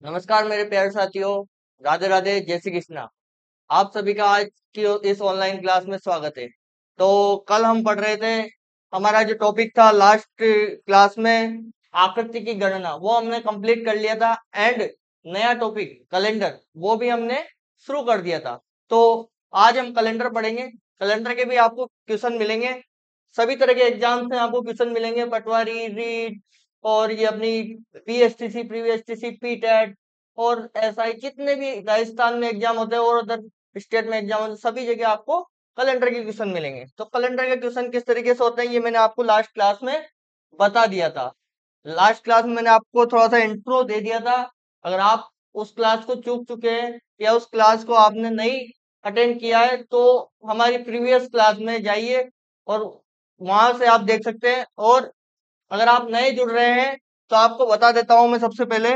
नमस्कार मेरे प्यारे साथियों। राधे राधे, जय श्री कृष्णा। आप सभी का आज की इस ऑनलाइन क्लास में स्वागत है। तो कल हम पढ़ रहे थे, हमारा जो टॉपिक था लास्ट क्लास में आकृति की गणना, वो हमने कंप्लीट कर लिया था। एंड नया टॉपिक कैलेंडर, वो भी हमने शुरू कर दिया था। तो आज हम कैलेंडर पढ़ेंगे। कैलेंडर के भी आपको क्वेश्चन मिलेंगे। सभी तरह के एग्जाम से आपको क्वेश्चन मिलेंगे, पटवारी, रीट, और ये अपनी पीएसटीसी, प्रीवीएसटीसी, पीटेट, और एसआई, जितने भी राजस्थान में एग्जाम होते हैं और उधर स्टेट में एग्जाम होते हैं, सभी जगह आपको कैलेंडर के क्वेश्चन मिलेंगे। तो कैलेंडर के क्वेश्चन किस तरीके से होते हैं, ये मैंने आपको लास्ट क्लास में बता दिया था। लास्ट क्लास में मैंने आपको थोड़ा सा इंट्रो दे दिया था। अगर आप उस क्लास को चूक चुके हैं या उस क्लास को आपने नहीं अटेंड किया है, तो हमारी प्रीवियस क्लास में जाइए और वहां से आप देख सकते हैं। और अगर आप नए जुड़ रहे हैं तो आपको बता देता हूं मैं सबसे पहले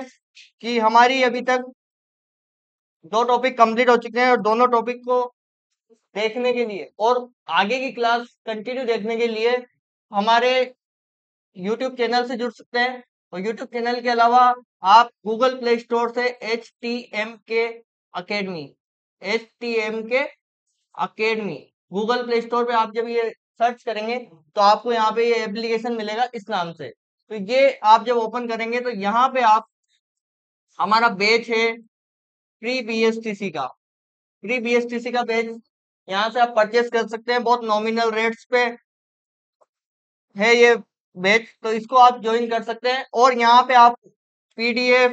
कि हमारी अभी तक दो टॉपिक कंप्लीट हो चुके हैं, और दोनों टॉपिक को देखने के लिए और आगे की क्लास कंटिन्यू देखने के लिए हमारे यूट्यूब चैनल से जुड़ सकते हैं। और यूट्यूब चैनल के अलावा आप गूगल प्ले स्टोर से academy academy Google play store पे आप जब ये सर्च करेंगे तो आपको यहाँ पे ये एप्लीकेशन मिलेगा इस नाम से। तो ये आप जब ओपन करेंगे तो यहाँ पे आप, हमारा बैच है प्री बीएसटीसी का। प्री बीएसटीसी का बैच यहाँ से आप परचेस कर सकते हैं, बहुत नॉमिनल रेट्स पे है ये बैच। तो इसको आप ज्वाइन कर सकते हैं। और यहाँ पे आप पीडीएफ,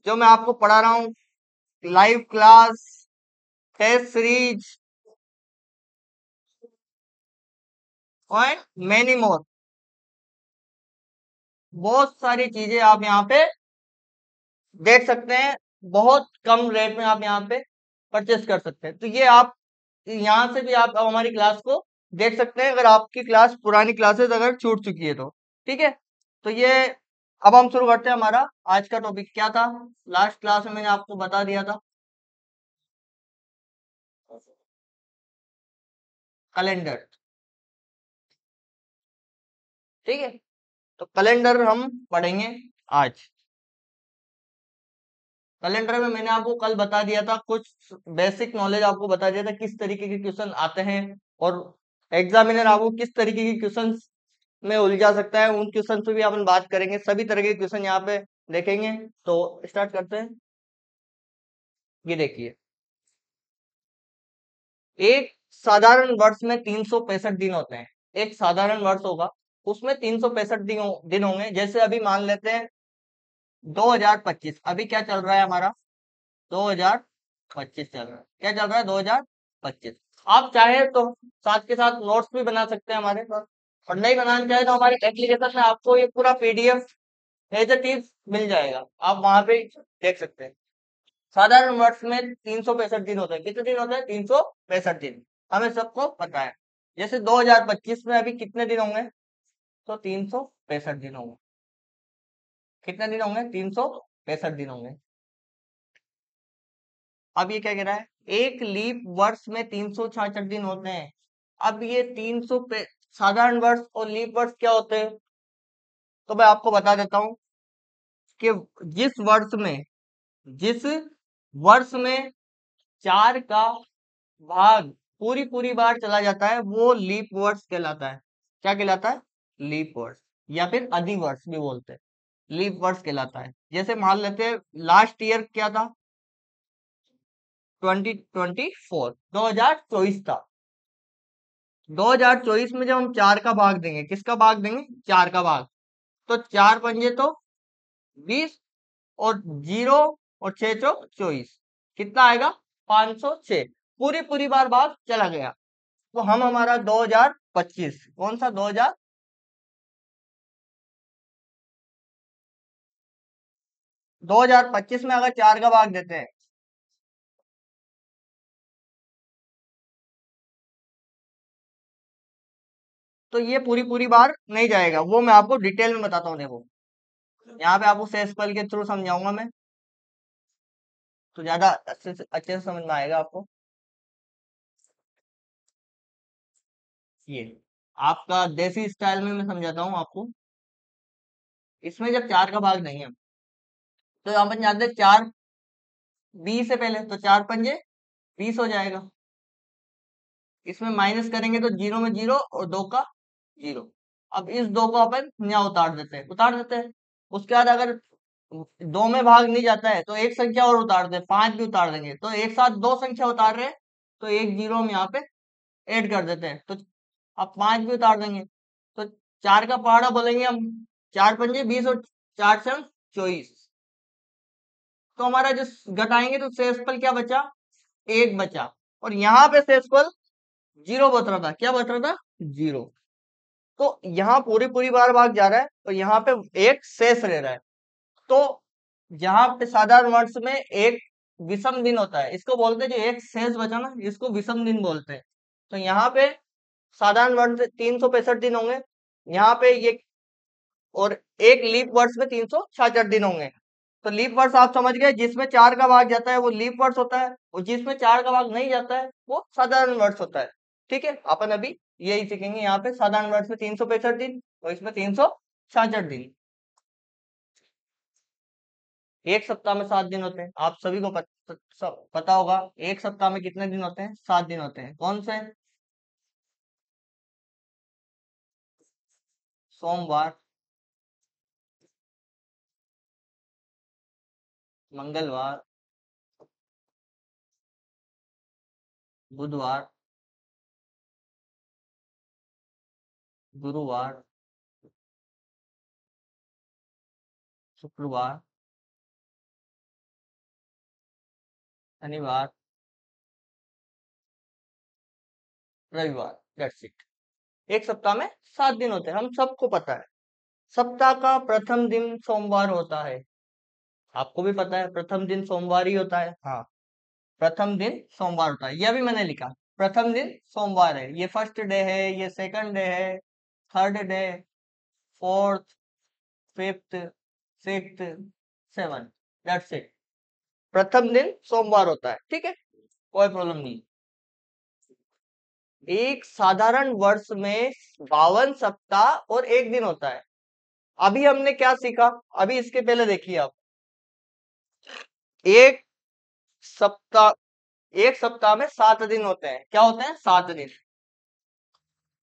जो मैं आपको पढ़ा रहा हूँ, लाइव क्लास, टेस्ट सीरीज और मैनी मोर, बहुत सारी चीजें आप यहाँ पे देख सकते हैं। बहुत कम रेट में आप यहाँ पे परचेस कर सकते हैं। तो ये आप यहाँ से भी आप अब हमारी क्लास को देख सकते हैं, अगर आपकी क्लास, पुरानी क्लासेस अगर छूट चुकी है तो। ठीक है, तो ये अब हम शुरू करते हैं। हमारा आज का टॉपिक क्या था, लास्ट क्लास में मैंने आपको बता दिया था, कैलेंडर। ठीक है, तो कैलेंडर हम पढ़ेंगे आज। कैलेंडर में मैंने आपको कल बता दिया था, कुछ बेसिक नॉलेज आपको बता दिया था, किस तरीके के क्वेश्चन आते हैं और एग्जामिनर आपको किस तरीके के क्वेश्चन में उलझा सकता है। उन क्वेश्चन पे भी अपन बात करेंगे, सभी तरह के क्वेश्चन यहाँ पे देखेंगे। तो स्टार्ट करते हैं। ये देखिए, एक साधारण वर्ष में 365 दिन होते हैं। एक साधारण वर्ष होगा, उसमें 365 दिन होंगे। जैसे अभी मान लेते हैं 2025, अभी क्या चल रहा है हमारा, 2025 चल रहा है। क्या चल रहा है, 2025। आप चाहे तो साथ के साथ नोट्स भी बना सकते हैं हमारे पास, और नहीं बनाना चाहे तो हमारी एप्लीकेशन में आपको ये पूरा पीडीएफ एज अ टिप्स मिल जाएगा, आप वहां पे देख सकते हैं। साधारण वर्ष में 365 दिन होते हैं। कितने दिन होते हैं, 365 दिन, हमें सबको पता है। जैसे 2025 में अभी कितने दिन होंगे, तो 365 दिन होंगे। कितने दिन होंगे, 365 दिन होंगे। अब ये क्या कह रहा है, एक लीप वर्ष में 366 दिन होते हैं। अब ये साधारण वर्ष और लीप वर्ष क्या होते हैं, तो मैं आपको बता देता हूँ कि जिस वर्ष में 4 का भाग पूरी पूरी बार चला जाता है, वो लीप वर्ष कहलाता है। क्या कहलाता है, लीप वर्ष, या फिर अधिवर्ष भी बोलते हैं, लीप वर्ष कहलाता है। जैसे मान लेते हैं लास्ट ईयर क्या था, 2024, 2024 था। 2024 में जब हम 4 का भाग देंगे, किसका भाग देंगे, 4 का भाग, तो 4 पंजे तो 20, और 0 और 6 चौक 24, कितना आएगा, 506। पूरी पूरी बार भाग चला गया। तो हम हमारा 2025, कौन सा 2025 में अगर 4 का भाग देते हैं, तो ये पूरी पूरी बार नहीं जाएगा। वो मैं आपको डिटेल में बताता हूँ। देखो, यहाँ पे आपको सेसफल के थ्रू समझाऊंगा मैं, तो ज्यादा अच्छे से समझ में आएगा आपको। ये आपका देसी स्टाइल में मैं समझाता हूँ आपको। इसमें जब 4 का भाग नहीं है, तो अपन जानते हैं 4 20 से पहले, तो 4 पंजे 20 हो जाएगा। इसमें माइनस करेंगे तो 0 में 0 और 2 का 0। अब इस 2 को अपन यहाँ उतार देते हैं। उसके बाद अगर 2 में भाग नहीं जाता है तो एक संख्या और उतार दे, 5 भी उतार देंगे, तो एक साथ 2 संख्या उतार रहे हैं, तो एक 0 हम यहाँ पे ऐड कर देते हैं, तो अब 5 भी उतार देंगे, तो 4 का पहाड़ा बोलेंगे हम। 4 पंजे 20 और 4 से 24। तो हमारा जो घटाएंगे तो शेषफल क्या बचा, 1 बचा। और यहाँ पे शेषफल 0 बच रहा था, क्या बच रहा था, 0। तो यहाँ पूरी पूरी बार भाग जा रहा है, तो यहाँ पे एक शेष रह रहा है। तो यहाँ पे साधारण वर्ष में एक विषम दिन होता है, इसको बोलते हैं, जो एक शेष बचा ना, इसको विषम दिन बोलते हैं। तो यहाँ पे साधारण वर्ष 365 दिन होंगे, यहाँ पे ये, और एक लीप वर्ष में 366 दिन होंगे। तो लीप वर्ष आप समझ गए, जिसमें 4 का भाग जाता है वो लीप वर्ष होता है, और जिसमें 4 का भाग नहीं जाता है वो साधारण वर्ष होता है। ठीक है, अपन अभी यही सीखेंगे। यहाँ पे साधारण वर्ष में 365 दिन और इसमें 366 दिन। एक सप्ताह में 7 दिन होते हैं, आप सभी को पता होगा। एक सप्ताह में कितने दिन होते हैं, 7 दिन होते हैं। कौन से, सोमवार, मंगलवार, बुधवार, गुरुवार, शुक्रवार, शनिवार, रविवार। That's it. एक सप्ताह में 7 दिन होते हैं, हम सबको पता है। सप्ताह का प्रथम दिन सोमवार होता है, आपको भी पता है प्रथम दिन सोमवार ही होता है। हाँ, प्रथम दिन सोमवार होता है, यह भी मैंने लिखा। प्रथम दिन सोमवार है, ये फर्स्ट डे है, ये सेकंड डे है, third day, fourth, fifth, sixth, seven. That's it. प्रथम दिन सोमवार होता है, ठीक है, कोई प्रॉब्लम नहीं। एक साधारण वर्ष में 52 सप्ताह और एक दिन होता है। अभी हमने क्या सीखा, अभी इसके पहले देखिए आप, एक सप्ताह, एक सप्ताह में 7 दिन होते हैं। क्या होते हैं, 7 दिन।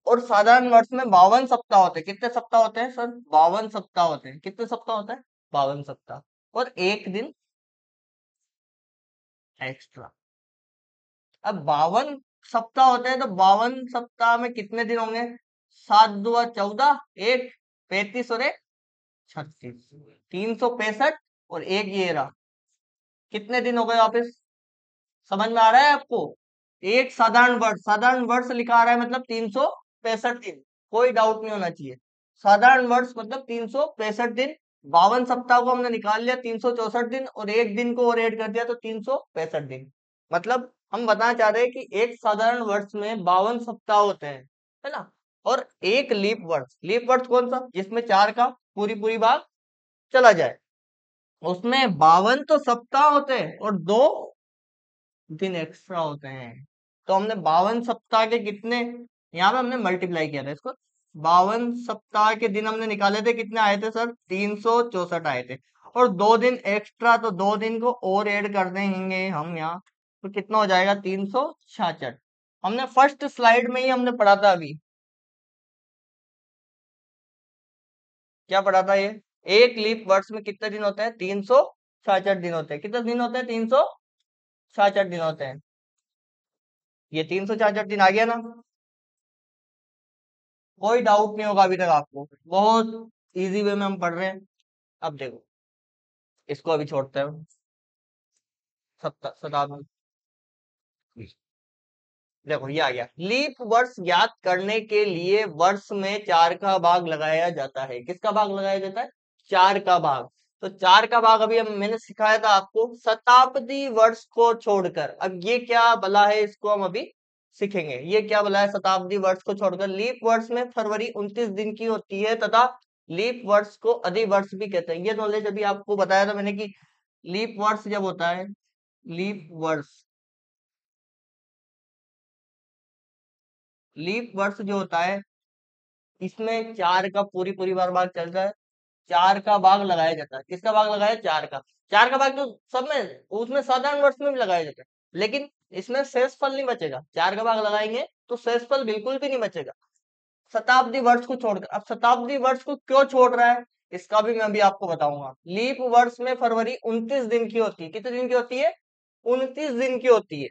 और साधारण वर्ष में 52 सप्ताह होते हैं। कितने सप्ताह होते हैं सर, 52 सप्ताह होते हैं। कितने सप्ताह होते हैं, 52 सप्ताह, और एक दिन एक्स्ट्रा। अब 52 सप्ताह होते हैं, तो 52 सप्ताह में कितने दिन होंगे, 7 दूआ 14, एक 35 और एक 36, 365 और एक ये रहा। कितने दिन हो गए वापिस, समझ में आ रहा है आपको। एक साधारण वर्ष लिखा आ रहा है, मतलब 365 दिन, कोई डाउट नहीं होना चाहिए। साधारण वर्ष मतलब 365 दिन। 52 सप्ताह को हमने निकाल लिया, 364 दिन, और एक दिन को और ऐड कर दिया, तो 365 दिन। मतलब हम बताना चाह रहे हैं कि एक साधारण वर्ष में 52 सप्ताह होते हैं, है ना। और एक लीप वर्ष कौन सा, जिसमें 4 का पूरी पूरी भाग चला जाए, उसमें 52 तो सप्ताह होते हैं और 2 दिन एक्स्ट्रा होते हैं। तो हमने 52 सप्ताह के कितने, यहाँ पे हमने मल्टीप्लाई किया था इसको, 52 सप्ताह के दिन हमने निकाले थे, कितने आए थे सर, 364 आए थे। और 2 दिन एक्स्ट्रा, तो 2 दिन को और ऐड कर देंगे हम यहाँ, तो कितना हो जाएगा, 366। हमने फर्स्ट स्लाइड में ही हमने पढ़ा था अभी, क्या पढ़ा था ये, एक लीप वर्ष में कितने दिन होते हैं, 366 दिन होते हैं। कितने दिन होते हैं, 366 दिन होते हैं। ये 366 दिन आ गया ना, कोई डाउट नहीं होगा अभी तक आपको, बहुत इजी वे में हम पढ़ रहे हैं। अब देखो, इसको अभी छोड़ते हैं, शताब्दी। देखो ये आ गया, लीप वर्ष ज्ञात करने के लिए वर्ष में 4 का भाग लगाया जाता है। किसका भाग लगाया जाता है, 4 का भाग। तो 4 का भाग अभी मैंने सिखाया था आपको, शताब्दी वर्ष को छोड़कर। अब ये क्या भला है, इसको हम अभी सीखेंगे। ये क्या भला है, शताब्दी वर्ष को छोड़कर। लीप वर्ष में फरवरी 29 दिन की होती है, तथा लीप वर्ष को अधिवर्ष भी कहते हैं। ये नॉलेज अभी आपको बताया था मैंने कि लीप वर्ष जब होता है, लीप वर्ष, लीप वर्ष जो होता है, इसमें 4 का पूरी पूरी बार भाग चल रहा है, चार का भाग लगाया जाता है। किसका भाग लगाया? चार का। चार का भाग तो सब में, उसमें साधारण वर्ष में भी लगाया जाता है, लेकिन इसमें शेषफल नहीं बचेगा। चार का भाग लगाएंगे तो शेषफल बिल्कुल भी नहीं बचेगा, शताब्दी वर्ष को छोड़कर। अब शताब्दी वर्ष को क्यों छोड़ रहा है, इसका भी मैं अभी आपको बताऊंगा। लीप वर्ष में फरवरी 29 दिन की होती है। कितने दिन की होती है? 29 दिन की होती है।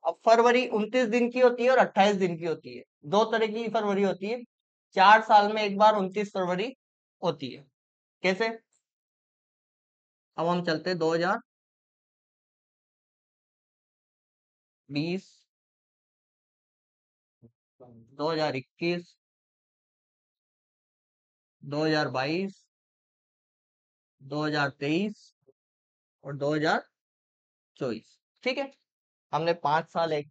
अब फरवरी 29 दिन की होती है और 28 दिन की होती है, दो तरह की फरवरी होती है। 4 साल में एक बार 29 फरवरी होती है। कैसे? अब हम चलते हैं 2020, 2021, 2022, 2023 और 2024। ठीक है, हमने 5 साल एक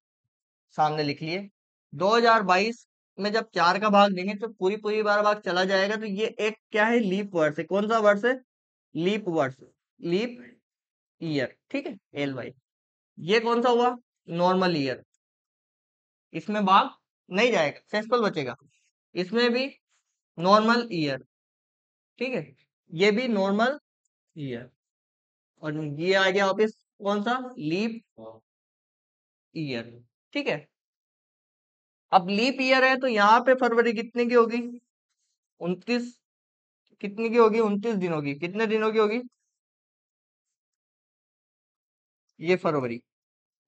सामने लिख लिए। 2022 में जब चार का भाग देंगे तो पूरी पूरी बार भाग चला जाएगा, तो ये एक क्या है? लीप वर्ष है। कौन सा वर्ष है? लीप वर्ष, लीप ईयर। ठीक है, एल वाई। ये कौन सा हुआ? Normal year. इसमें भाग नहीं जाएगा, सेक्सुअल बचेगा। इसमें भी नॉर्मल ईयर। ठीक है, ये भी नॉर्मल ईयर। और ये आ गया वापिस कौन सा? Leap year. ठीक है, अब लीप ईयर है तो यहाँ पे फरवरी कितने की होगी? 29। कितने की होगी? 29 दिनों की। कितने दिनों की होगी? ये फरवरी।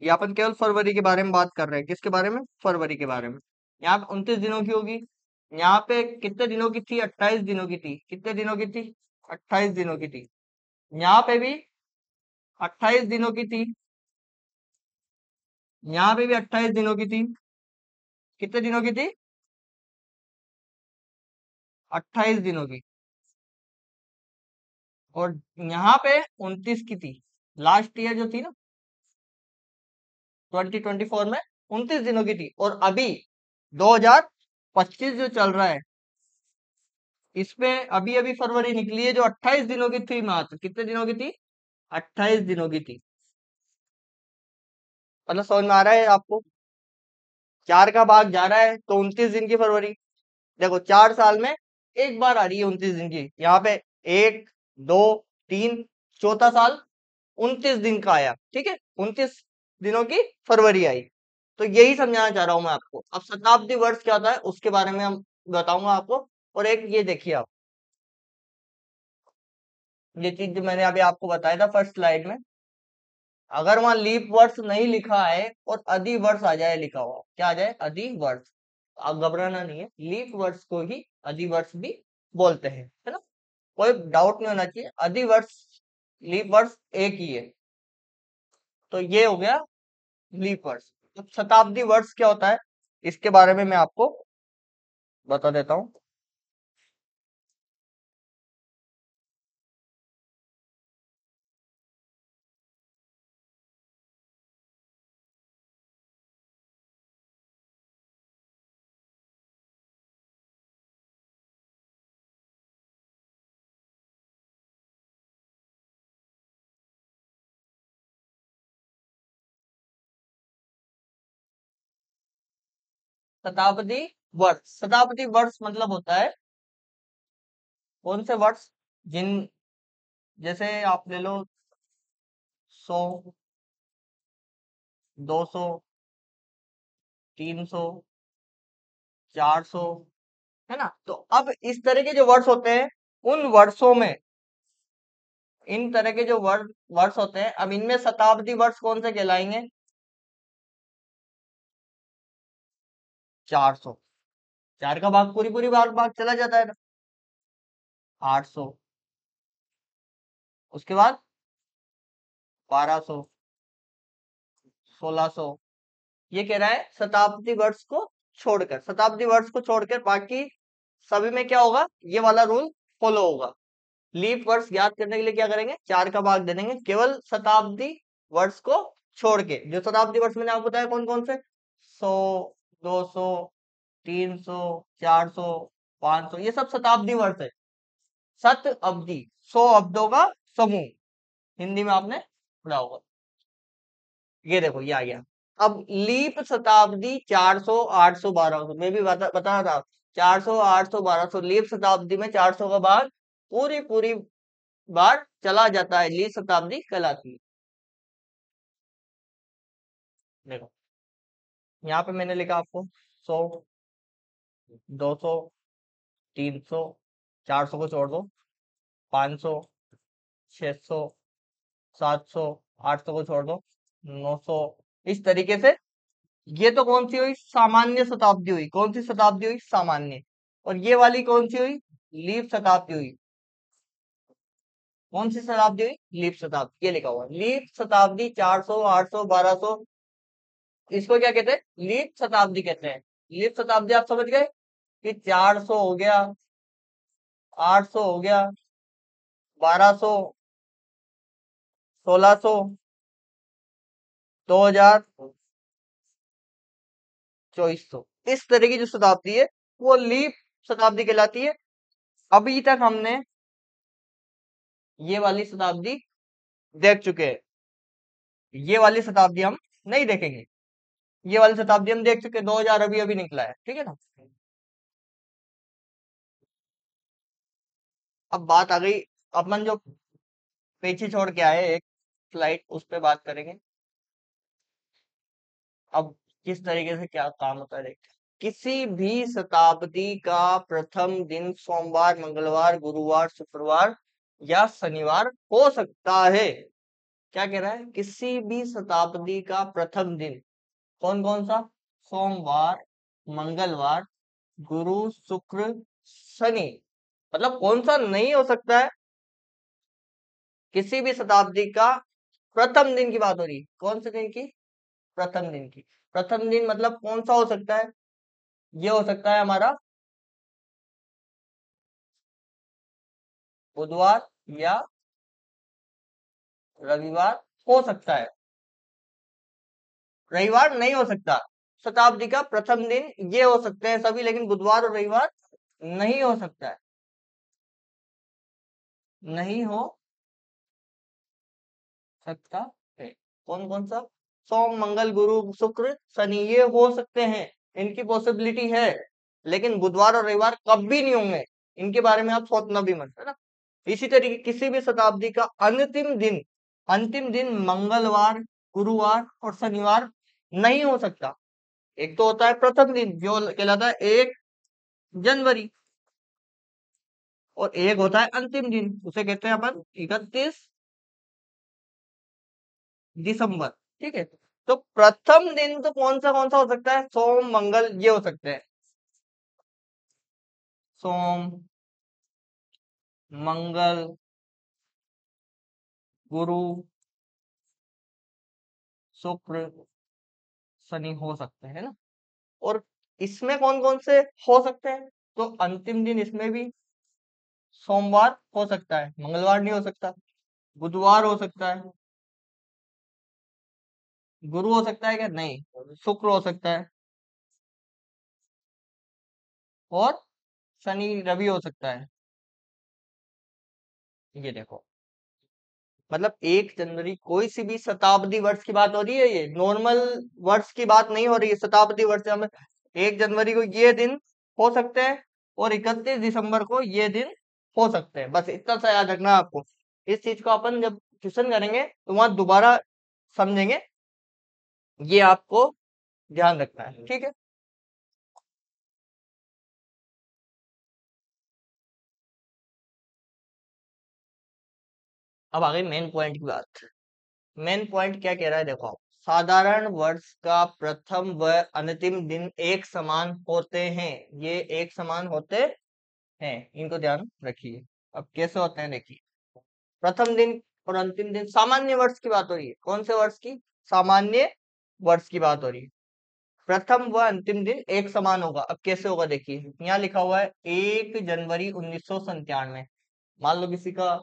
ये अपन केवल फरवरी के बारे में बात कर रहे हैं। किसके बारे में? फरवरी के बारे में। यहाँ पे 29 दिनों की होगी। यहाँ पे कितने दिनों की थी? 28 दिनों की थी। कितने दिनों की थी? 28 दिनों की थी। यहाँ पे भी 28 दिनों की थी। यहाँ पे भी 28 दिनों की थी। कितने दिनों की थी? 28 दिनों की। और यहाँ पे 29 की थी। लास्ट ईयर जो थी ना, 2024 में 29 दिनों की थी। और अभी 2025 जो चल रहा है, इसमें अभी अभी फरवरी निकली है जो 28 दिनों की थी मात्र। कितने दिनों की थी? 28 दिनों की थी। मतलब समझ में आ रहा है आपको? चार का भाग जा रहा है तो 29 दिन की फरवरी। देखो 4 साल में एक बार आ रही है 29 दिन की। यहाँ पे एक, दो, तीन, चौथा साल 29 दिन का आया। ठीक है, 29 दिनों की फरवरी आई। तो यही समझाना चाह रहा हूं मैं आपको। अब शताब्दी वर्ष क्या होता है उसके बारे में हम बताऊंगा आपको। और एक ये देखिए आप, ये चीज जो मैंने अभी आपको बताया था फर्स्ट स्लाइड में, अगर वहां लीप वर्ष नहीं लिखा है और अधि वर्ष आ जाए लिखा हुआ, क्या आ जाए? अधि वर्ष। आप घबराना नहीं है, लीप वर्ष को ही अधि वर्ष भी बोलते हैं, है ना? कोई डाउट नहीं होना चाहिए। अधि वर्ष, लीप वर्ष एक ही है। तो ये हो गया लीप वर्ष। तो शताब्दी वर्ष क्या होता है इसके बारे में मैं आपको बता देता हूँ। शताब्दी वर्ष, शताब्दी वर्ष मतलब होता है कौन से वर्ष? जिन, जैसे आप ले लो 100, 200, 300, 400, है ना? तो अब इस तरह के जो वर्ष होते हैं, उन वर्षों में इन तरह के जो वर्ष वर्ष होते हैं, अब इनमें शताब्दी वर्ष कौन से कहलाएंगे? 400। चार का भाग पूरी पूरी भाग भाग चला जाता है ना। 800, उसके बाद 1200, 1600। ये कह रहा है शताब्दी वर्ष को छोड़कर, शताब्दी वर्ष को छोड़कर बाकी सभी में क्या होगा? ये वाला रूल फॉलो होगा। लीप वर्ष ज्ञात करने के लिए क्या करेंगे? चार का भाग दे देंगे, केवल शताब्दी वर्ष को छोड़ के। जो शताब्दी वर्ष मैंने आपको बताया कौन कौन से, 100, 200, 300, 400, 500, ये सब शताब्दी वर्ष है। शत अवधि, 100 अब्दों का समूह, हिंदी में आपने पढ़ा होगा। ये देखो ये आ गया। अब लीप शताब्दी 400, 800, 1200 मैं भी बता रहा था। 400, 800, 1200 लीप शताब्दी में 400 का भाग पूरी पूरी बार चला जाता है, लीप शताब्दी कहलाती है। देखो यहाँ पे मैंने लिखा आपको 100, 200, 300, 400 को छोड़ दो, 500, 600, 700, 800 को छोड़ दो, 900, इस तरीके से। ये तो कौन सी हुई? सामान्य शताब्दी हुई। कौन सी शताब्दी हुई? सामान्य। और ये वाली कौन सी हुई? लीप शताब्दी हुई। कौन सी शताब्दी हुई? लीप शताब्दी। ये लिखा हुआ लीप शताब्दी 400, 800, 1200, इसको क्या कहते हैं? लीप शताब्दी कहते हैं। लीप शताब्दी आप समझ गए कि 400 हो गया, 800 हो गया, 1200, 1600, 2000, 2400, इस तरह की जो शताब्दी है वो लीप शताब्दी कहलाती है। अभी तक हमने ये वाली शताब्दी देख चुके हैं, ये वाली शताब्दी हम नहीं देखेंगे। ये वाली शताब्दी हम देख चुके, 2000 अभी अभी निकला है, ठीक है ना। अब बात आ गई, अपन जो पीछे छोड़ के आए एक स्लाइड, उस पे बात करेंगे। अब किस तरीके से क्या काम होता है देखते हैं। किसी भी शताब्दी का प्रथम दिन सोमवार, मंगलवार, गुरुवार, शुक्रवार या शनिवार हो सकता है। क्या कह रहा है? किसी भी शताब्दी का प्रथम दिन कौन कौन सा? सोमवार, मंगलवार, गुरु, शुक्र, शनि। मतलब कौन सा नहीं हो सकता है? किसी भी शताब्दी का प्रथम दिन की बात हो रही है। कौन से दिन की? प्रथम दिन की। प्रथम दिन मतलब कौन सा हो सकता है? ये हो सकता है हमारा बुधवार या रविवार हो सकता है। रविवार नहीं हो सकता। शताब्दी का प्रथम दिन ये हो सकते हैं सभी, लेकिन बुधवार और रविवार नहीं हो सकता है। नहीं हो सकता है। कौन कौन सा? सोम, मंगल, गुरु, शुक्र, शनि, ये हो सकते हैं, इनकी पॉसिबिलिटी है। लेकिन बुधवार और रविवार कभी नहीं होंगे, इनके बारे में आप सोचना भी मत, है ना। इसी तरीके किसी भी शताब्दी का अंतिम दिन मंगलवार, गुरुवार और शनिवार नहीं हो सकता। एक तो होता है प्रथम दिन जो कहलाता है 1 जनवरी, और एक होता है अंतिम दिन, उसे कहते हैं अपन 31 दिसंबर। ठीक है। तो प्रथम दिन तो कौन सा हो सकता है? सोम, मंगल, ये हो सकते हैं। सोम, मंगल, गुरु, शुक्र, शनि हो सकते हैं ना। और इसमें कौन कौन से हो सकते हैं? तो अंतिम दिन इसमें भी सोमवार हो सकता है, मंगलवार नहीं हो सकता। बुधवार हो सकता है। गुरु हो सकता है क्या? नहीं। शुक्र हो सकता है, और शनि रवि हो सकता है। ये देखो, मतलब 1 जनवरी, कोई सी भी शताब्दी वर्ष की बात हो रही है, ये नॉर्मल वर्ष की बात नहीं हो रही है, शताब्दी वर्ष में 1 जनवरी को ये दिन हो सकते हैं, और 31 दिसंबर को ये दिन हो सकते हैं। बस इतना सा याद रखना है आपको। इस चीज को अपन जब ट्यूशन करेंगे तो वहां दोबारा समझेंगे, ये आपको ध्यान रखना है, ठीक है। अब आ गई मेन पॉइंट की बात। मेन पॉइंट क्या कह रहा है, देखो आप, साधारण वर्ष का प्रथम व अंतिम दिन एक समान होते हैं। ये एक समान होते हैं, इनको ध्यान रखिए। अब कैसे होते हैं देखिए। प्रथम दिन और अंतिम दिन, सामान्य वर्ष की बात हो रही है। कौन से वर्ष की? सामान्य वर्ष की बात हो रही है। प्रथम व अंतिम दिन एक समान होगा। अब कैसे होगा देखिए, यहाँ लिखा हुआ है 1 जनवरी 1997। मान लो किसी का,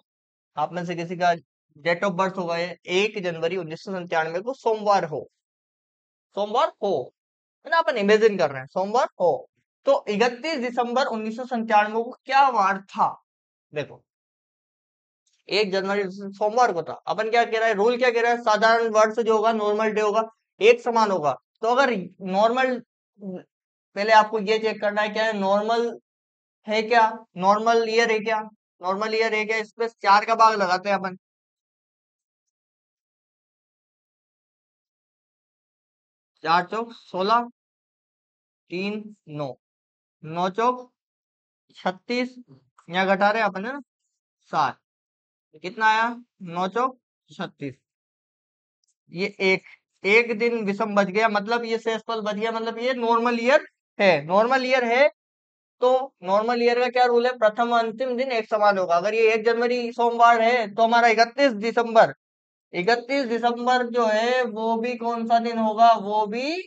आप में से किसी का डेट ऑफ बर्थ होगा ये 1 जनवरी 1997 को, सोमवार हो, है ना। अपन इमेजिन कर रहे हैं सोमवार हो। तो 31 दिसंबर 1997 को क्या वार था? देखो, 1 जनवरी सोमवार को था। अपन क्या कह रहा है, रूल क्या कह रहा है? साधारण वर्ष जो होगा, नॉर्मल डे होगा, एक समान होगा। तो अगर नॉर्मल, पहले आपको ये चेक करना है क्या है नॉर्मल, है क्या नॉर्मल ईयर है क्या? नॉर्मल ईयर एक है, इस पे 4 का भाग लगाते हैं अपन। 4 चौक 16, 3 9, 9 चौक 36, यहाँ घटा रहे हैं अपन है ना 7, कितना आया 9 चौक 36। ये एक दिन विषम बच गया, मतलब ये शेषफल बच गया, मतलब ये नॉर्मल ईयर है। नॉर्मल ईयर है तो नॉर्मल ईयर का क्या रूल है, प्रथम और अंतिम दिन एक समान होगा। अगर ये 1 जनवरी सोमवार है तो हमारा 31 दिसंबर, 31 दिसंबर जो है वो भी कौन सा दिन होगा, वो भी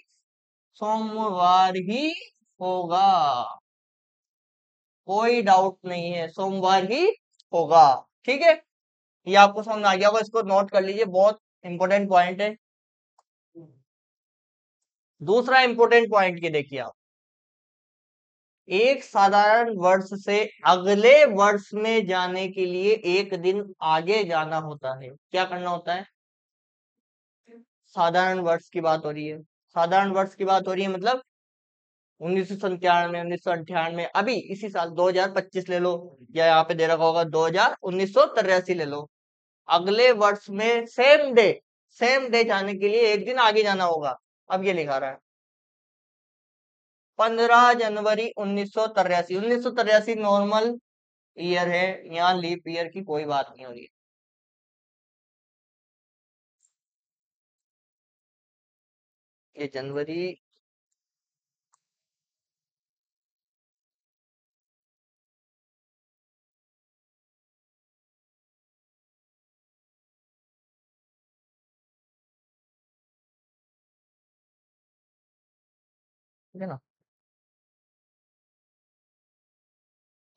सोमवार ही होगा। कोई डाउट नहीं है, सोमवार ही होगा। ठीक है, ये आपको समझ आ गया होगा, इसको नोट कर लीजिए, बहुत इंपॉर्टेंट पॉइंट है। दूसरा इंपॉर्टेंट पॉइंट ये देखिए आप, एक साधारण वर्ष से अगले वर्ष में जाने के लिए एक दिन आगे जाना होता है। क्या करना होता है, साधारण वर्ष की बात हो रही है, साधारण वर्ष की बात हो रही है, मतलब 1997, 1998, अभी इसी साल 2025 ले लो, या यहाँ पे दे रखा होगा 1983 ले लो। अगले वर्ष में सेम डे जाने के लिए एक दिन आगे जाना होगा। अब ये लिखा रहा है 15 जनवरी 1983। 1983 नॉर्मल ईयर है, यहाँ लीप ईयर की कोई बात नहीं हो रही है। ये जनवरी, ठीक है ना,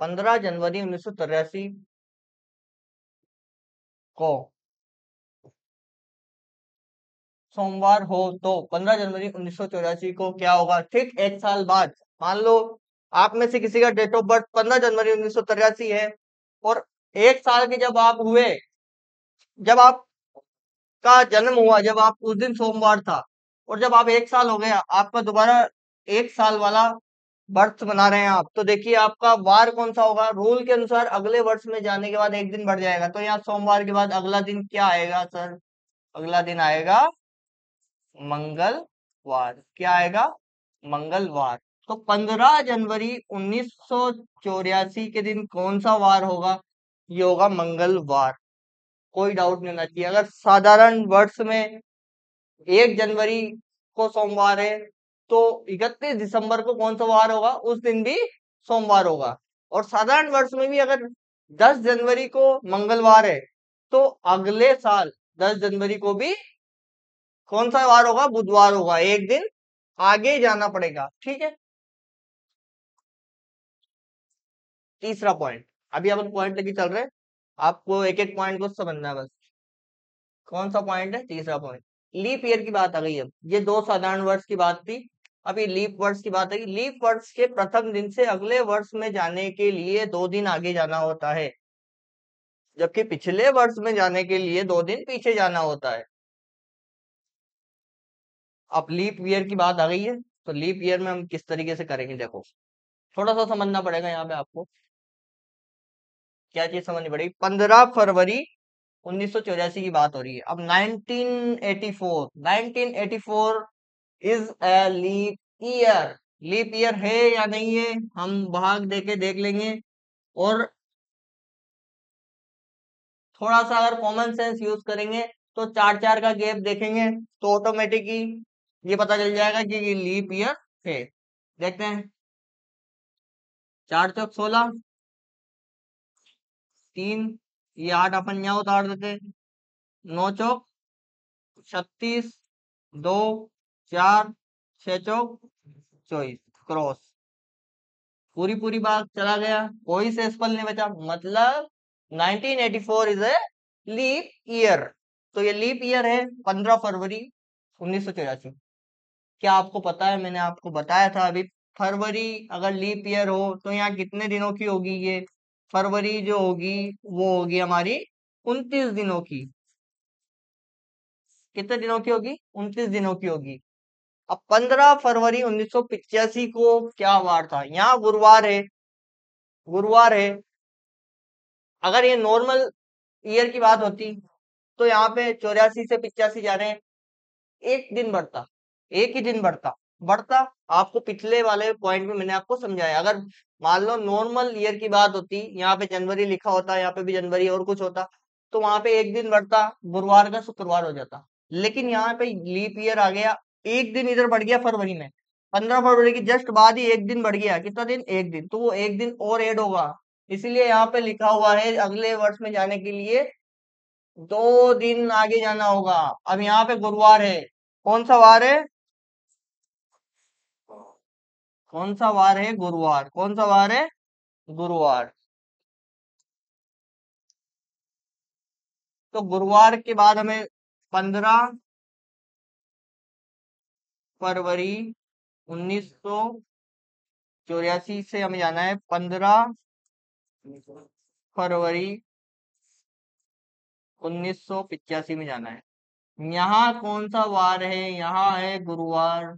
15 जनवरी 1983 को सोमवार हो तो 15 जनवरी 1984 को क्या होगा, ठीक एक साल बाद। मान लो आप में से किसी का डेट ऑफ बर्थ 15 जनवरी 1983 है, और एक साल के जब आप हुए, जब आपका जन्म हुआ, जब आप उस दिन सोमवार था, और जब आप एक साल हो गया, आपका दोबारा एक साल वाला बर्थ बना रहे हैं आप, तो देखिए आपका वार कौन सा होगा। रूल के अनुसार अगले वर्ष में जाने के बाद एक दिन बढ़ जाएगा, तो यहाँ सोमवार के बाद अगला दिन क्या आएगा सर, अगला दिन आएगा मंगलवार। क्या आएगा, मंगलवार। तो 15 जनवरी 1984 के दिन कौन सा वार होगा, ये होगा मंगलवार। कोई डाउट नहीं होना चाहिए। अगर साधारण वर्ष में 1 जनवरी को सोमवार है, तो 31 दिसंबर को कौन सा वार होगा, उस दिन भी सोमवार होगा। और साधारण वर्ष में भी अगर 10 जनवरी को मंगलवार है, तो अगले साल 10 जनवरी को भी कौन सा वार होगा, बुधवार होगा। एक दिन आगे जाना पड़ेगा। ठीक है, तीसरा पॉइंट, अभी अपन पॉइंट लेके चल रहे हैं, आपको एक एक पॉइंट को समझना है बस। कौन सा पॉइंट है, तीसरा पॉइंट, लीप ईयर की बात आ गई। अब ये दो साधारण वर्ष की बात थी, अभी लीप वर्ष की बात आई। लीप वर्ष के प्रथम दिन से अगले वर्ष में जाने के लिए 2 दिन आगे जाना होता है, जबकि पिछले वर्ष में जाने के लिए 2 दिन पीछे जाना होता है। अब लीप ईयर की बात आ गई है, तो लीप ईयर में हम किस तरीके से करेंगे, देखो थोड़ा सा समझना पड़ेगा यहाँ पे आपको। क्या चीज समझनी पड़ेगी, 15 फरवरी 1984 की बात हो रही है। अब 1984 is a leap year. Leap year है या नहीं है, हम भाग दे के देख लेंगे, और थोड़ा सा अगर कॉमन सेंस यूज करेंगे, तो 4 4 का गैप देखेंगे, तो ऑटोमेटिक ही ये पता चल जाएगा कि ये लीप ईयर है। देखते हैं, 4 चौक 16, 3, ये 8 अपन यहाँ उतार देते हैं, 9 चौक 36, 2, 4, 6 चौक 24, क्रॉस, पूरी पूरी बात चला गया, कोई शेषफल नहीं बचा, मतलब 1984 इज ए लीप ईयर। तो ये लीप ईयर है 15 फरवरी 1984। क्या आपको पता है, मैंने आपको बताया था अभी, फरवरी अगर लीप ईयर हो तो यहाँ कितने दिनों की होगी, ये फरवरी जो होगी वो होगी हमारी 29 दिनों की। कितने दिनों की होगी, 29 दिनों की होगी। अब 15 फरवरी 1985 को क्या वार था, यहाँ गुरुवार है, गुरुवार है, अगर ये नॉर्मल ईयर की बात होती तो यहाँ पे 84 से 85 जा रहे हैं, एक दिन बढ़ता, एक ही दिन बढ़ता, बढ़ता। आपको पिछले वाले पॉइंट में मैंने आपको समझाया, अगर मान लो नॉर्मल ईयर की बात होती, यहाँ पे जनवरी लिखा होता, यहाँ पे भी जनवरी और कुछ होता, तो वहां पे एक दिन बढ़ता, गुरुवार का शुक्रवार हो जाता। लेकिन यहाँ पे लीप ईयर आ गया, एक दिन इधर बढ़ गया फरवरी में, 15 फरवरी की जस्ट बाद ही एक दिन बढ़ गया, कितना दिन, एक दिन, तो वो एक दिन और ऐड होगा। इसलिए यहाँ पे लिखा हुआ है अगले वर्ष में जाने के लिए 2 दिन आगे जाना होगा। अब यहाँ पे गुरुवार है, कौन सा वार है, कौन सा वार है, गुरुवार, कौन सा वार है, गुरुवार। तो गुरुवार के बाद हमें 15 फरवरी 1984 से हमें जाना है 15 फरवरी 1985 में जाना है। यहाँ कौन सा वार है, यहाँ है गुरुवार,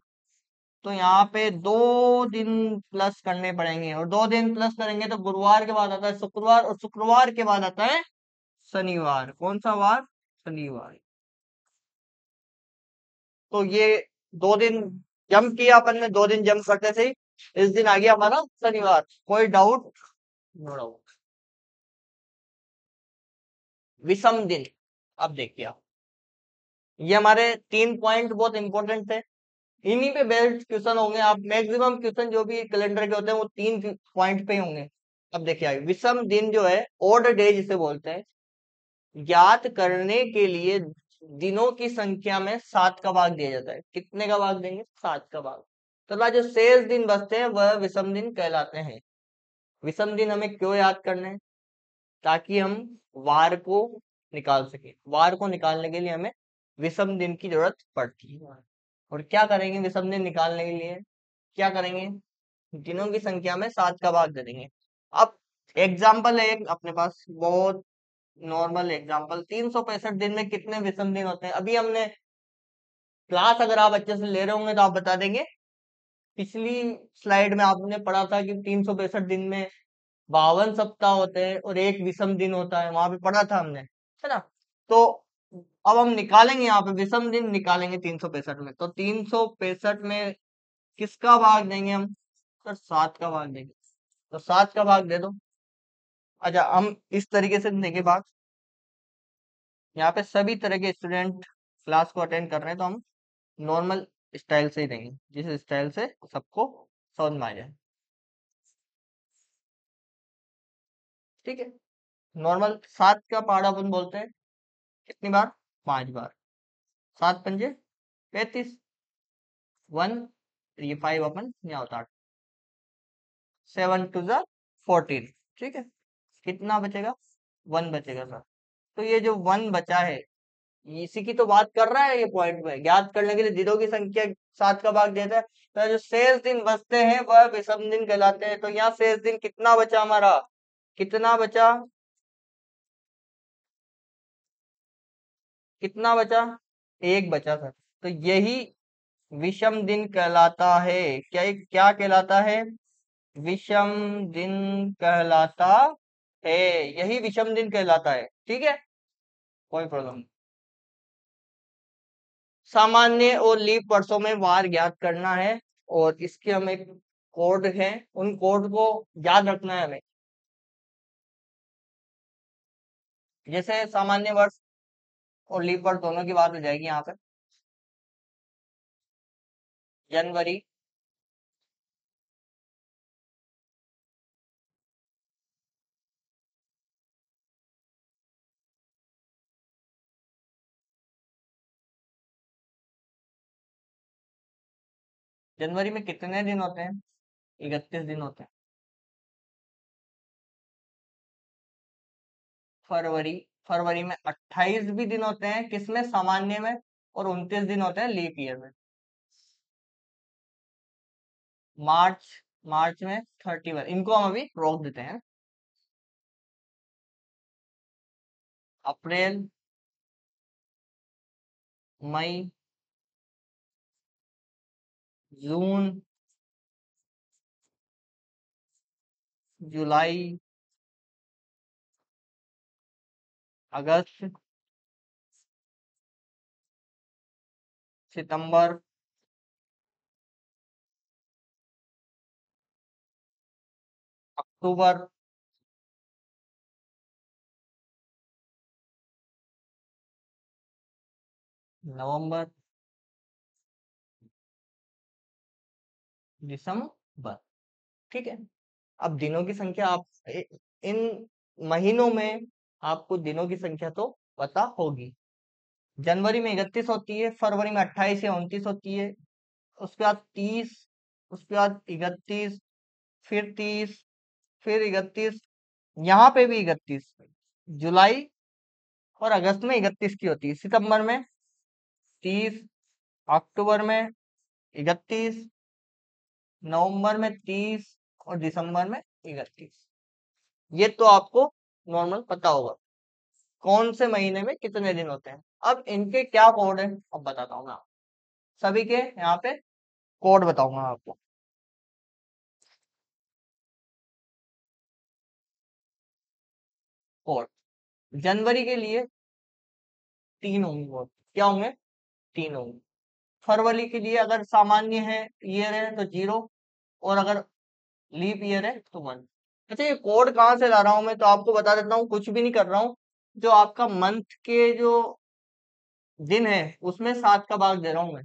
तो यहाँ पे 2 दिन प्लस करने पड़ेंगे, और 2 दिन प्लस करेंगे तो गुरुवार के बाद आता है शुक्रवार, और शुक्रवार के बाद आता है शनिवार। कौन सा वार, शनिवार। तो ये 2 दिन जंप किया अपन ने, 2 दिन जंप करते थे, इस दिन आ गया हमारा शनिवार। कोई डाउट, नो डाउट। विषम दिन, अब देखिए आप, ये हमारे 3 पॉइंट बहुत इंपॉर्टेंट थे, इन्हीं पे बेस्ड क्वेश्चन होंगे। आप मैक्सिमम क्वेश्चन जो भी कैलेंडर के होते हैं वो 3 पॉइंट पे ही होंगे। अब देखिए आगे, विषम दिन जो है, ओड डे जिसे बोलते हैं, ज्ञात करने के लिए दिनों की संख्या में 7 का भाग दिया जाता है। कितने का भाग देंगे, 7 का भाग। तो ना जो शेष दिन बचते हैं वह विषम दिन कहलाते हैं। विषम दिन हमें क्यों याद करने हैं, ताकि हम वार को निकाल सके। वार को निकालने के लिए हमें विषम दिन की जरूरत पड़ती है। और क्या करेंगे विषम दिन निकालने के लिए, क्या करेंगे, दिनों की संख्या में 7 का भाग दे देंगे। अब एग्जाम्पल है एक अपने पास, बहुत नॉर्मल एग्जाम्पल, 365 दिन में कितने विषम दिन होते हैं। अभी हमने क्लास अगर आप अच्छे से ले रहे होंगे तो आप बता देंगे, पिछली स्लाइड में आपने पढ़ा था कि 365 दिन में 52 सप्ताह होते हैं और एक विषम दिन होता है, वहां पे पढ़ा था हमने, है ना। तो अब हम निकालेंगे, यहाँ पे विषम दिन निकालेंगे 365 में, तो 365 में किसका भाग देंगे हम, सर 7 का भाग देंगे। तो 7 का भाग दे दो। अच्छा, हम इस तरीके से देंगे भाग, यहाँ पे सभी तरह के स्टूडेंट क्लास को अटेंड कर रहे हैं, तो हम नॉर्मल स्टाइल से ही देंगे, जिस स्टाइल से सबको समझ में आ जाए। ठीक है, नॉर्मल 7 का पहाड़ा अपन बोलते हैं कितनी बार, 5 बार। 7 पंजे 35, 1, ये 5 अपन यहाँ होता 8, 7 टू ज़ा 14। ठीक है, कितना बचेगा, 1 बचेगा सर। तो ये जो 1 बचा है, इसी की तो बात कर रहा है ये पॉइंट में, ज्ञात करने के लिए दिनों की संख्या 7 का भाग देता है, तो जो शेष दिन बचते हैं वह विषम दिन कहलाते हैं। तो यहाँ शेष दिन कितना बचा हमारा, कितना बचा, कितना बचा, एक बचा सर। तो यही विषम दिन कहलाता है। क्या क्या कहलाता है, विषम दिन कहलाता है, यही विषम दिन कहलाता है। ठीक है, कोई प्रॉब्लम नहीं। सामान्य और लीप वर्षों में वार ज्ञात करना है, और इसके हमें कोड है, उन कोड को याद रखना है हमें। जैसे सामान्य वर्ष और लीप वर्ष दोनों की बात हो जाएगी यहाँ पे। जनवरी, जनवरी में कितने दिन होते हैं, 31 दिन होते हैं। फरवरी, फरवरी में 28 भी दिन होते हैं, किसमें, सामान्य में, और 29 दिन होते हैं लीप ईयर में। मार्च, मार्च में 31, इनको हम अभी रोक देते हैं। अप्रैल, मई, जून, जुलाई, अगस्त, सितंबर, अक्टूबर, नवंबर, दिसंबर। ठीक है। अब दिनों की संख्या आप इन महीनों में आपको दिनों की संख्या तो पता होगी। जनवरी में 31 होती है, फरवरी में 28 या 29 होती है, उसके बाद 30, उसके बाद 31, फिर 30, फिर 31, यहाँ पे भी 31, जुलाई और अगस्त में 31 की होती है, सितंबर में 30, अक्टूबर में 31, नवंबर में 30 और दिसंबर में 31। ये तो आपको नॉर्मल पता होगा कौन से महीने में कितने दिन होते हैं। अब इनके क्या कोड है अब बताता हूँ मैं आपको। सभी के यहाँ पे कोड बताऊंगा आपको। कोड जनवरी के लिए 3 होंगे कोड। क्या होंगे? 3 होंगे। फरवरी के लिए अगर सामान्य है, ईयर है, तो 0, और अगर लीप ईयर है तो 1। अच्छा, ये कोड कहाँ से ला रहा हूँ मैं, तो आपको बता देता हूँ, कुछ भी नहीं कर रहा हूँ। जो आपका मंथ के जो दिन है उसमें 7 का भाग दे रहा हूँ मैं।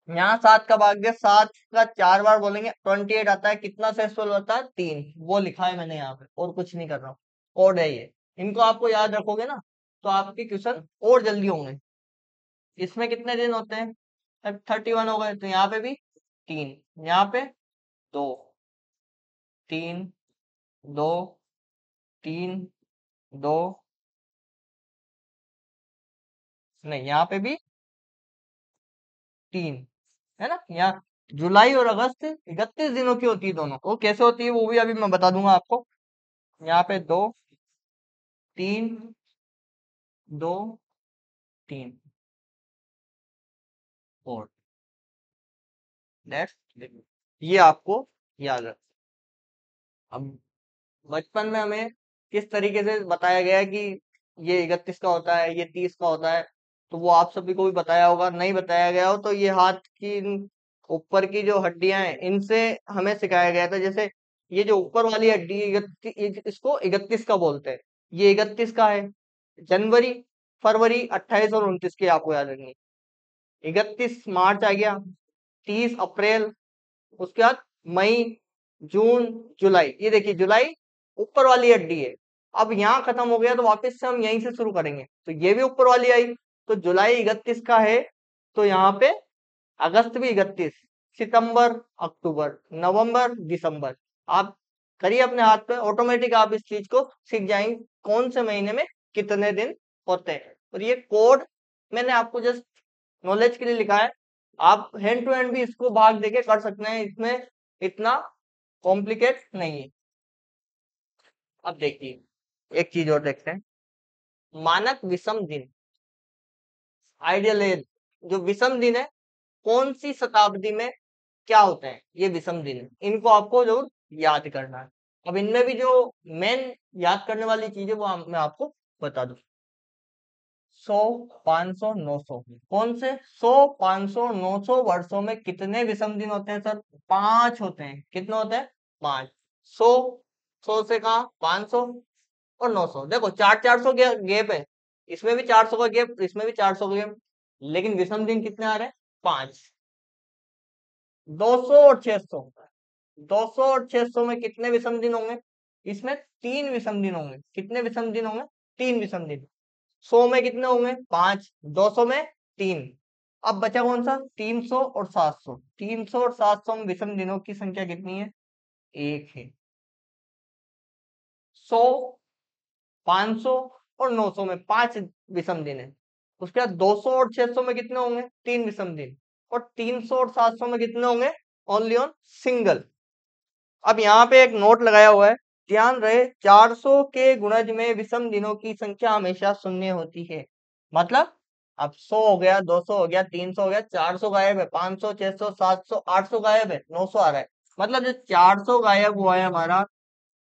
यहाँ 7 का भाग दिया, 7 का 4 बार बोलेंगे 28 आता है। कितना सेक्सुअल होता है? 3। वो लिखा है मैंने यहाँ पे, और कुछ नहीं कर रहा हूँ। कोड है ये। इनको आपको याद रखोगे ना तो आपके क्वेश्चन और जल्दी होंगे। इसमें कितने दिन होते हैं? 31 हो गए, तो यहाँ पे भी 3, यहाँ पे 2, 3, 2, 3, 2, नहीं यहाँ पे भी 3, है ना। यहाँ जुलाई और अगस्त 31 दिनों की होती है दोनों। वो कैसे होती है वो भी अभी मैं बता दूंगा आपको। यहाँ पे 2, 3, 2, 3, 4, दैट्स इट। ये आपको याद रख। अब बचपन में हमें किस तरीके से बताया गया है कि ये 31 का होता है, ये 30 का होता है, तो वो आप सभी को भी बताया होगा। नहीं बताया गया हो तो ये हाथ की ऊपर की जो हड्डियां हैं इनसे हमें सिखाया गया था। जैसे ये जो ऊपर वाली हड्डी है, इसको 31 का बोलते हैं। ये 31 का है। जनवरी, फरवरी, 28 और 29 की आपको याद रखनी। 31 मार्च आ गया, 30 अप्रैल, उसके बाद मई, जून, जुलाई। ये देखिए जुलाई ऊपर वाली हड्डी है। अब यहाँ खत्म हो गया तो वापस से हम यहीं से शुरू करेंगे, तो ये भी ऊपर वाली आई। तो जुलाई 31 का है, तो यहाँ पे अगस्त भी 31, सितंबर, अक्टूबर, नवंबर, दिसंबर। आप करिए अपने हाथ पे, ऑटोमेटिक आप इस चीज को सीख जाएंगे कौन से महीने में कितने दिन होते हैं। और ये कोड मैंने आपको जस्ट नॉलेज के लिए लिखा है। आप हैंड टू हैंड भी इसको भाग देके कर सकते हैं, इसमें इतना कॉम्प्लिकेट नहीं है। अब देखिए एक चीज और देखते हैं। मानक विषम दिन, आइडियल एज, जो विषम दिन है कौन सी शताब्दी में क्या होते हैं, ये विषम दिन है। इनको आपको जरूर याद करना है। अब इनमें भी जो मेन याद करने वाली चीज है वो मैं आपको बता दूं। 100, 500, 900, कौन से 100, 500, 900 वर्षों में कितने विषम दिन होते हैं सर? 5 होते हैं। कितने होते हैं? 5। 100, 100 से कहा 500 और 900। देखो 400 गैप है, इसमें भी 400 का गैप, इसमें भी 400 का गैप, लेकिन विषम दिन कितने आ रहे हैं? 5। 200 और 600, 200 और 600 में कितने विषम दिन होंगे? इसमें 3 विषम दिन होंगे। कितने विषम दिन होंगे? 3 विषम दिन। 100 में कितने होंगे? 5। 200 में 3। अब बचा कौन सा? 300 और 700। 300 और 700 में विषम दिनों की संख्या कितनी है? 1 है। 100, 500 और 900 में 5 विषम दिन है। उसके बाद 200 और 600 में कितने होंगे? 3 विषम दिन। और 300 और 700 में कितने होंगे? Only on single. अब यहाँ पे एक नोट लगाया हुआ है, ध्यान रहे, 400 के गुणज में विषम दिनों की संख्या हमेशा शून्य होती है। मतलब अब 100 हो गया, 200 हो गया, 300 हो गया, 400 गायब है, 500, 600, 700, 800 गायब है, 900 आ रहा है। मतलब जो 400 गायब हुआ है हमारा,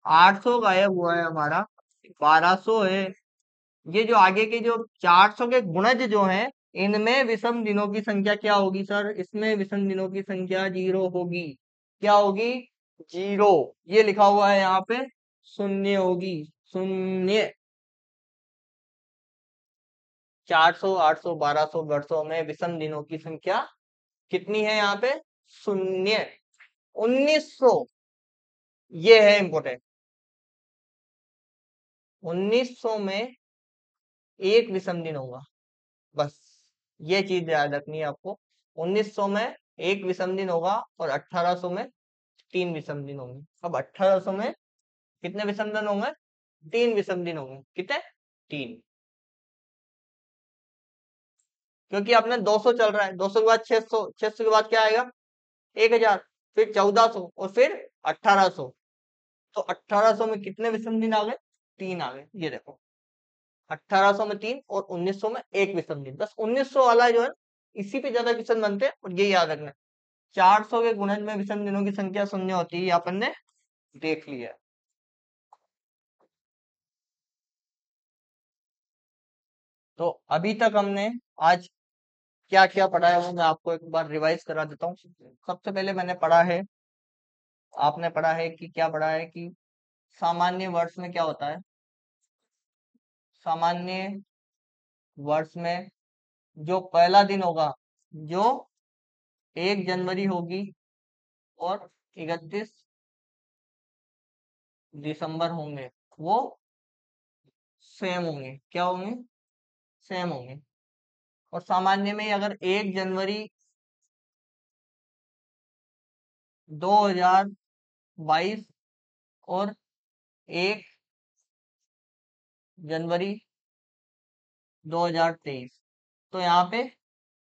800 गायब हुआ है हमारा, 1200 है, ये जो आगे के जो 400 के गुणज जो हैं, इनमें विषम दिनों की संख्या क्या होगी सर? इसमें विषम दिनों की संख्या 0 होगी। क्या होगी? 0। ये लिखा हुआ है यहाँ पे, शून्य होगी, शून्य। 400, 800, 1200 वर्षों में विषम दिनों की संख्या कितनी है यहाँ पे? शून्य। 1900, ये है इंपोर्टेंट। 1900 में एक विषम दिन होगा, बस ये चीज याद रखनी है आपको। 1900 में एक विषम दिन होगा और 1800 में 3 विषम दिन होंगे। अब 1800 में कितने विषम दिन होंगे? 3 विषम दिन होंगे। कितने? 3। क्योंकि अपने 200 चल रहा है, 200 के बाद 600, 600 के बाद क्या आएगा? 1000, फिर 1400 और फिर 1800। तो 1800 में कितने विषम दिन आ गए? 3 आ गए। ये देखो, 1800 में 3 और 1900 में एक विषम दिन। बस 1900 वाला जो है, इसी पे ज्यादा क्वेश्चन बनते हैं, और ये याद रखना। 400 के गुणज में विषम दिनों की संख्या शून्य होती है, ये अपन ने देख लिया। तो अभी तक हमने आज क्या क्या पढ़ा है वो मैं आपको एक बार रिवाइज करा देता हूँ। सबसे पहले मैंने पढ़ा है, आपने पढ़ा है कि क्या पढ़ा है कि सामान्य वर्ष में क्या होता है? सामान्य वर्ष में जो पहला दिन होगा, जो 1 जनवरी होगी और 31 दिसंबर होंगे, वो सेम होंगे। क्या होंगे? सेम होंगे। और सामान्य में अगर 1 जनवरी 2022 और 1 जनवरी 2023, तो यहाँ पे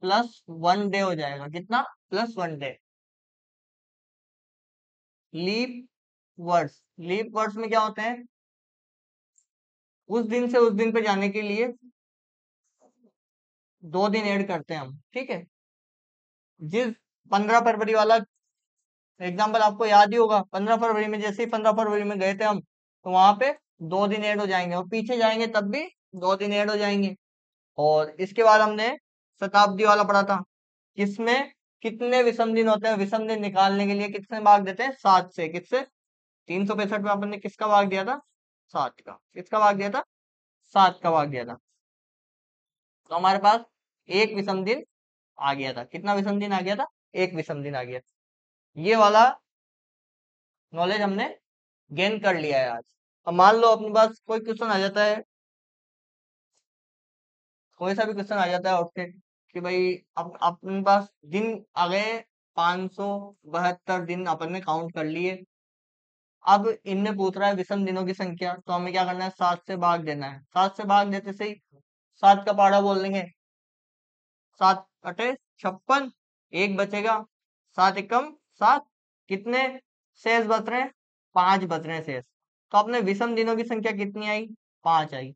+1 डे हो जाएगा। कितना? +1 डे। लीप वर्ष, लीप वर्ष में क्या होते हैं? उस दिन से उस दिन पे जाने के लिए 2 दिन ऐड करते हैं हम, ठीक है। जिस 15 फरवरी वाला एग्जाम्पल आपको याद ही होगा, 15 फरवरी में, जैसे ही 15 फरवरी में गए थे हम, तो वहां पे 2 दिन ऐड हो जाएंगे, और पीछे जाएंगे तब भी 2 दिन ऐड हो जाएंगे। और इसके बाद हमने शताब्दी वाला पढ़ा था, जिसमें कितने विषम दिन होते हैं? विषम दिन निकालने के लिए कितने भाग देते हैं? 7 से। किससे? 365 में अपन ने किसका भाग दिया था? 7 का। किसका भाग दिया था? 7 का भाग दिया था। तो हमारे पास एक विषम दिन आ गया था। कितना विषम दिन आ गया था? एक विषम दिन आ गया था। ये वाला नॉलेज हमने गेन कर लिया है आज। अब मान लो अपने पास कोई क्वेश्चन आ जाता है, कोई सा भी क्वेश्चन आ जाता है आउटसेट, कि भाई अब अपने पास दिन आ गए, 572 दिन अपन ने काउंट कर लिए। अब इनमें पूछ रहा है विषम दिनों की संख्या, तो हमें क्या करना है? 7 से भाग देना है। 7 से भाग देते से ही 7 का पहाड़ा बोल देंगे। 7 × 56, एक बचेगा। 7 × 1 = 7। कितने शेष बच रहे हैं? 5 बच रहे हैं शेष। तो अपने विषम दिनों की संख्या कितनी आई? 5 आई।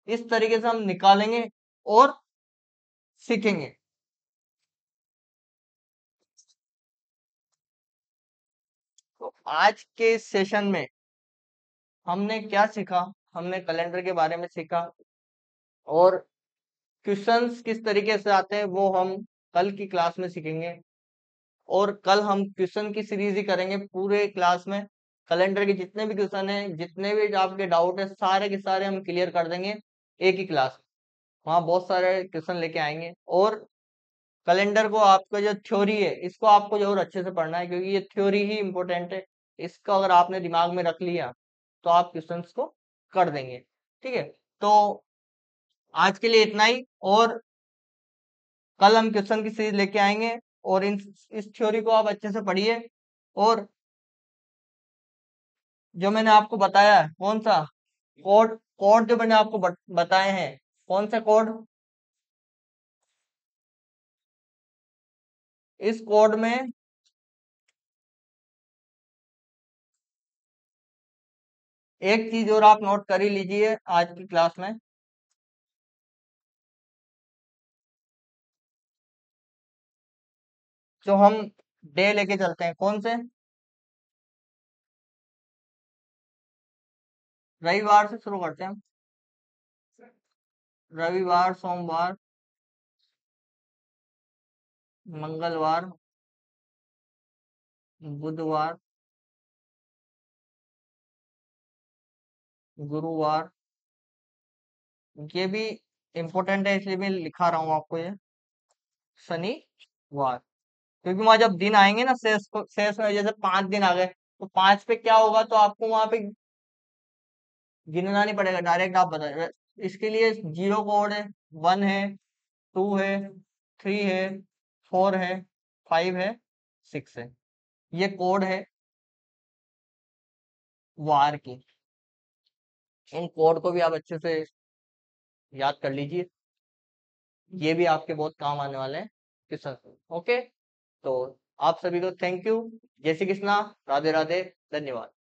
इस तरीके से हम निकालेंगे और सीखेंगे। तो आज के इस सेशन में हमने क्या सीखा? हमने कैलेंडर के बारे में सीखा, और क्वेश्चंस किस तरीके से आते हैं वो हम कल की क्लास में सीखेंगे। और कल हम क्वेश्चन की सीरीज ही करेंगे पूरे क्लास में। कैलेंडर के जितने भी क्वेश्चन हैं, जितने भी आपके डाउट है, सारे के सारे हम क्लियर कर देंगे एक ही क्लास। वहाँ बहुत सारे क्वेश्चन लेके आएंगे। और कैलेंडर को, आपका जो थ्योरी है, इसको आपको जरूर अच्छे से पढ़ना है, क्योंकि ये थ्योरी ही इंपॉर्टेंट है। इसको अगर आपने दिमाग में रख लिया तो आप क्वेश्चंस को कर देंगे। ठीक है। तो आज के लिए इतना ही, और कल हम क्वेश्चन की सीरीज लेके आएंगे। और इन इस थ्योरी को आप अच्छे से पढ़िए। और जो मैंने आपको बताया है, कौन सा कोड, कोड जो मैंने आपको बताए हैं, कौन सा कोड? इस कोड में एक चीज और आप नोट कर ही लीजिए आज की क्लास में। जो हम डे लेके चलते हैं, कौन से? रविवार से शुरू करते हैं हम। रविवार, सोमवार, मंगलवार, बुधवार, गुरुवार। ये भी इम्पोर्टेंट है इसलिए मैं लिखा रहा हूँ आपको ये। शनिवार। क्योंकि वहां जब दिन आएंगे ना शेष में जैसे 5 दिन आ गए तो 5 पे क्या होगा तो आपको वहां पे गिनना नहीं पड़ेगा, डायरेक्ट आप बता। इसके लिए 0 कोड है, 1 है, 2 है, 3 है, 4 है, 5 है, 6 है। ये कोड है वार की। इन कोड को भी आप अच्छे से याद कर लीजिए, ये भी आपके बहुत काम आने वाले हैं किसान। ओके, तो आप सभी को थैंक यू। जय श्री कृष्णा, राधे राधे, धन्यवाद।